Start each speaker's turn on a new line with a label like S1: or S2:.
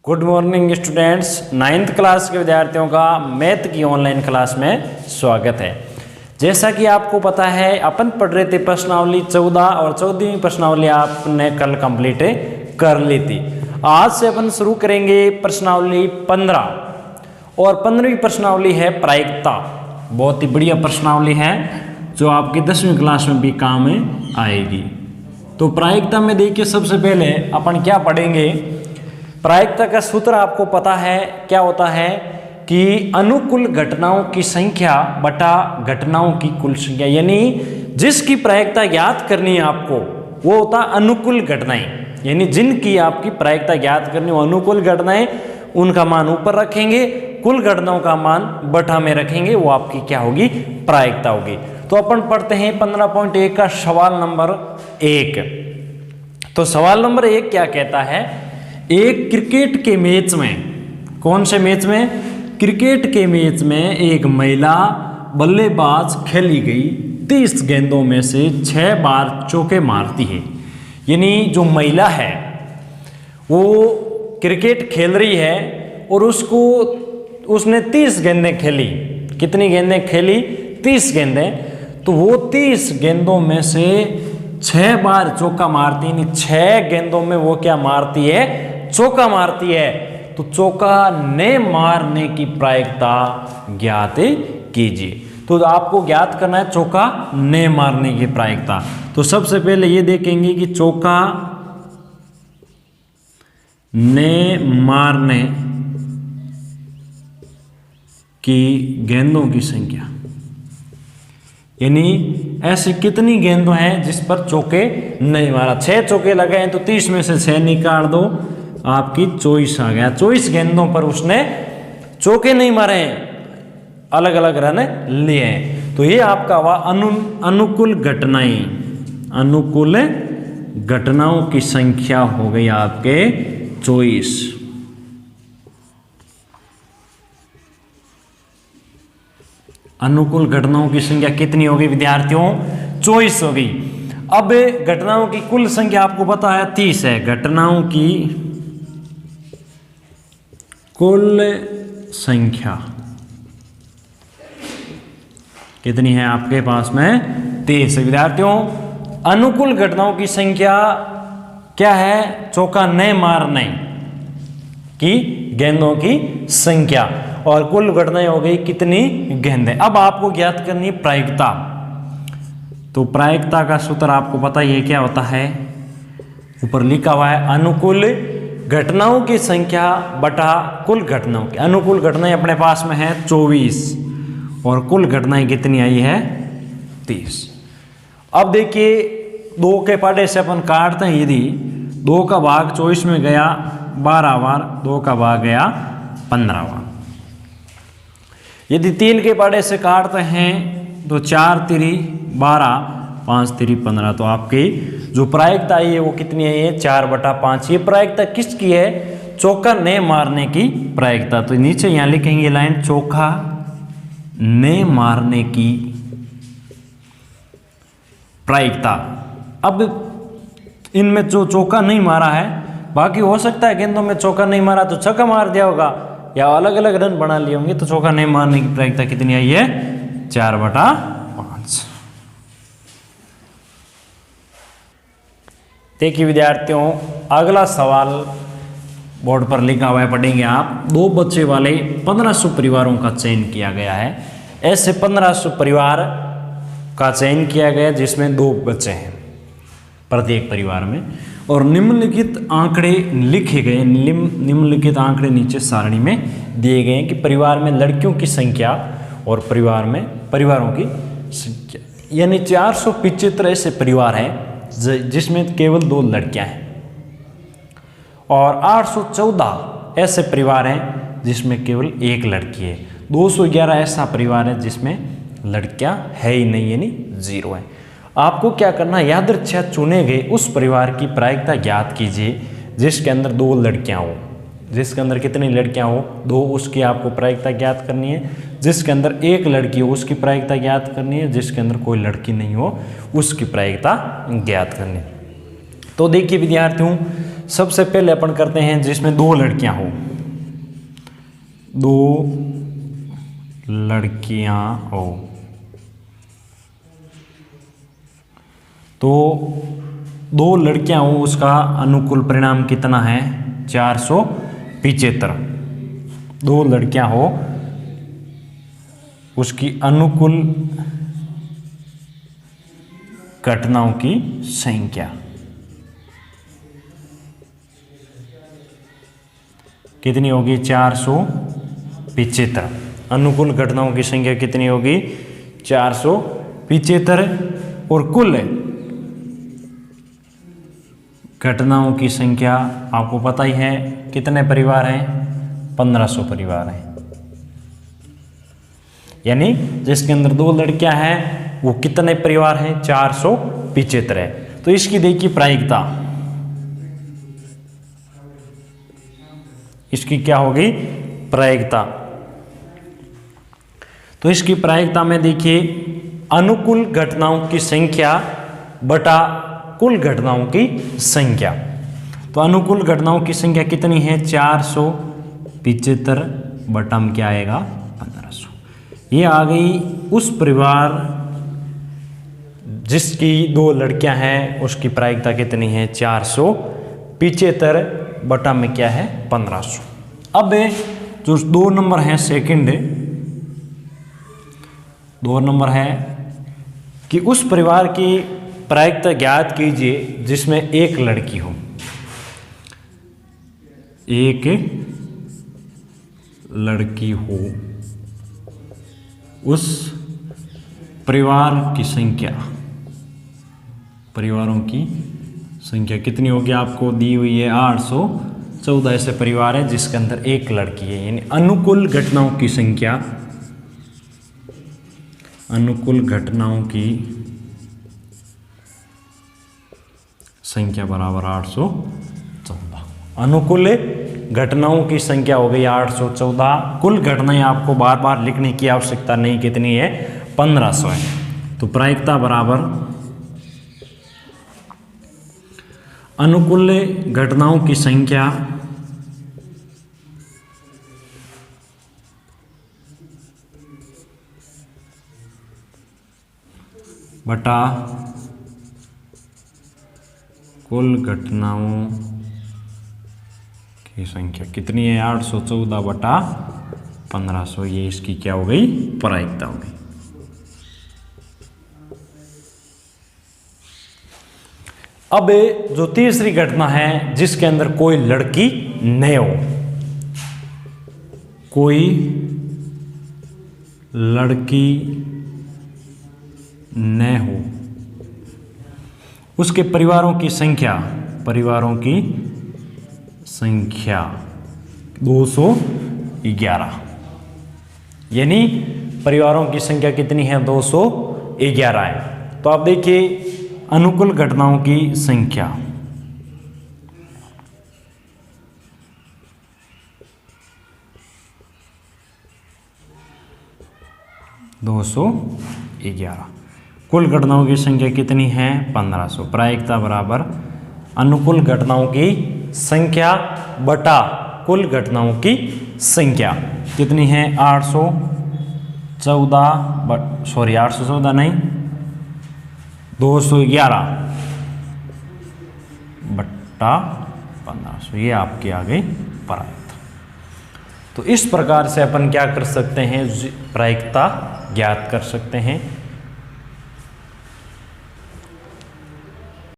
S1: Good morning students, 9th class के विद्यार्थियों का मैथ की ऑनलाइन क्लास में स्वागत है। जैसा कि आपको पता है अपन पढ़ रहे थे प्रश्नावली 14 और 14वीं प्रश्नावली आपने कल कंप्लीट कर ली थी। आज से अपन शुरू करेंगे प्रश्नावली 15 और 15वीं प्रश्नावली है प्रायिकता। बहुत ही बढ़िया प्रश्नावली है जो आपकी 10वीं क्लास में भी काम में आएगी। तो प्रायिकता में देखिए, सबसे पहले अपन क्या पढ़ेंगे। प्रायिकता का सूत्र आपको पता है क्या होता है कि अनुकूल घटनाओं की संख्या बटा घटनाओं की कुल संख्या, यानी जिसकी प्रायिकता ज्ञात करनी है आपको वो होता है अनुकूल घटनाएं, यानी जिनकी आपकी प्रायिकता ज्ञात करनी हो अनुकूल घटनाएं, उनका मान ऊपर रखेंगे, कुल घटनाओं का मान बटा में रखेंगे, वो आपकी क्या होगी, प्रायिकता होगी। तो अपन पढ़ते हैं 15.1 का सवाल नंबर 1। तो सवाल नंबर 1 क्या कहता है, एक क्रिकेट के मैच में, कौन से मैच में, क्रिकेट के मैच में एक महिला बल्लेबाज खेली गई 30 गेंदों में से 6 बार चौके मारती है। यानी जो महिला है वो क्रिकेट खेल रही है और उसने 30 गेंदें खेली। कितनी गेंदें खेली, 30 गेंदें। तो वो 30 गेंदों में से 6 बार चौका मारती है, 6 गेंदों में वो क्या मारती है, चौका मारती है। तो चौका ने मारने की प्रायिकता ज्ञात कीजिए। तो आपको ज्ञात करना है चौका ने मारने की प्रायिकता। तो सबसे पहले ये देखेंगे कि चौका ने मारने की गेंदों की संख्या, यानी ऐसी कितनी गेंदों हैं जिस पर चौके नहीं मारा। 6 चौके लगे हैं तो 30 में से 6 निकाल दो, आपकी 24 आ गया। 24 गेंदों पर उसने चौके नहीं मारे हैं, अलग अलग रन लिए हैं। तो ये आपका हुआ अनुकूल घटनाएं, अनुकूल घटनाओं की संख्या हो गई आपके 24। अनुकूल घटनाओं की संख्या कितनी होगी विद्यार्थियों, 24 होगी। अब घटनाओं की कुल संख्या आपको पता है 30 है। घटनाओं की कुल संख्या कितनी है आपके पास में, 30 है। विद्यार्थियों अनुकूल घटनाओं की संख्या क्या है, चौका न मारने की गेंदों की संख्या, और कुल घटनाएं हो गई कितनी, गेंदें। अब आपको ज्ञात करनी है प्रायिकता। तो प्रायिकता का सूत्र आपको पता है क्या होता है, ऊपर लिखा हुआ है अनुकूल घटनाओं की संख्या बटा कुल घटनाओं की। अनुकूल घटनाएं अपने पास में है 24 और कुल घटनाएं कितनी आई है, 30। अब देखिए 2 के पाटे से अपन काटते हैं। यदि 2 का भाग 24 में गया 12 बार, 2 का भाग गया 15 बार। यदि 3 के पाटे से काटते हैं तो 4 तिरी 12, 5 तिरी 15। तो आपकी जो प्रायिकता आई है वो कितनी है, 4/5। ये प्रायिकता किसकी है, चौका ने मारने की प्रायिकता। तो नीचे यहां लिखेंगे लाइन, चौका ने मारने की प्रायिकता। अब इनमें जो चौका नहीं मारा है, बाकी हो सकता है गेंदों में चौका नहीं मारा तो छक्का मार दिया होगा या अलग अलग रन बना लिए होंगे। तो चौका नहीं मारने की प्रायिकता कितनी आई है, 4/5। देखिए विद्यार्थियों, अगला सवाल बोर्ड पर लिखा हुआ है, पढ़ेंगे आप। 2 बच्चे वाले 1500 परिवारों का चयन किया गया है। ऐसे 1500 परिवार का चयन किया गया जिसमें 2 बच्चे हैं प्रत्येक परिवार में, और निम्नलिखित आंकड़े लिखे गए। निम्नलिखित आंकड़े नीचे सारणी में दिए गए हैं कि परिवार में लड़कियों की संख्या और परिवार में परिवारों की संख्या, यानी 475 ऐसे परिवार हैं जिसमें केवल 2 लड़कियां हैं, और 814 ऐसे परिवार हैं जिसमें केवल 1 लड़की है। 211 ऐसा परिवार है जिसमें लड़कियां है ही नहीं, यानी 0 है। आपको क्या करना है, यादृच्छिक चुने गए उस परिवार की प्रायिकता ज्ञात कीजिए जिसके अंदर 2 लड़कियां हो। जिसके अंदर कितनी लड़कियां हो, 2, उसकी आपको प्रायिकता ज्ञात करनी है। जिसके अंदर 1 लड़की हो उसकी प्रायिकता ज्ञात करनी है। जिसके अंदर कोई लड़की नहीं हो उसकी प्रायिकता ज्ञात करनी है। तो देखिए विद्यार्थियों, सबसे पहले अपन करते हैं जिसमें 2 लड़कियां हो, 2 लड़कियां हो, तो 2 लड़कियां हो उसका अनुकूल परिणाम कितना है 475। 2 लड़कियां हो उसकी अनुकूल घटनाओं की संख्या कितनी होगी 475। अनुकूल घटनाओं की संख्या कितनी होगी 475 और कुल घटनाओं की संख्या आपको पता ही है कितने परिवार हैं 1500 परिवार हैं। यानी जिसके अंदर 2 लड़कियां हैं वो कितने परिवार हैं 475 है। तो इसकी देखिए प्रायिकता, इसकी क्या होगी प्रायिकता, तो इसकी प्रायिकता में देखिए अनुकूल घटनाओं की संख्या बटा कुल घटनाओं की संख्या। तो अनुकूल घटनाओं की संख्या कितनी है 475 बटा में क्या आएगा 1500। ये आ गई उस परिवार जिसकी 2 लड़कियां हैं उसकी प्रायिकता कितनी है 475 बटा में क्या है 1500। अब जो 2 नंबर है सेकंड 2 नंबर है कि उस परिवार की प्रायिकता ज्ञात कीजिए जिसमें 1 लड़की हो, 1 लड़की हो, उस परिवार की संख्या, परिवारों की संख्या कितनी होगी आपको दी हुई है 814 ऐसे परिवार है जिसके अंदर 1 लड़की है। यानी अनुकूल घटनाओं की संख्या, अनुकूल घटनाओं की संख्या बराबर 814। अनुकूल घटनाओं की संख्या हो गई 814। कुल घटनाएं आपको बार बार लिखने की आवश्यकता नहीं, कितनी है 1500 है। तो प्रायिकता बराबर अनुकूल घटनाओं की संख्या बटा कुल घटनाओं की संख्या कितनी है 814 बटा 1500। ये इसकी क्या हो गई प्रायिकता हो गई। अब जो तीसरी घटना है जिसके अंदर कोई लड़की नहीं हो, कोई लड़की न हो, उसके परिवारों की संख्या, परिवारों की संख्या 211। यानी परिवारों की संख्या कितनी है 211 है। तो आप देखिए अनुकूल घटनाओं की संख्या (211), कुल घटनाओं की संख्या कितनी है 1500। प्रायिकता बराबर अनुकूल घटनाओं की संख्या बटा कुल घटनाओं की संख्या कितनी है 814 नहीं 211 बटा 1500। ये आपकी आ गई प्रायिकता। तो इस प्रकार से अपन क्या कर सकते हैं प्रायिकता ज्ञात कर सकते हैं।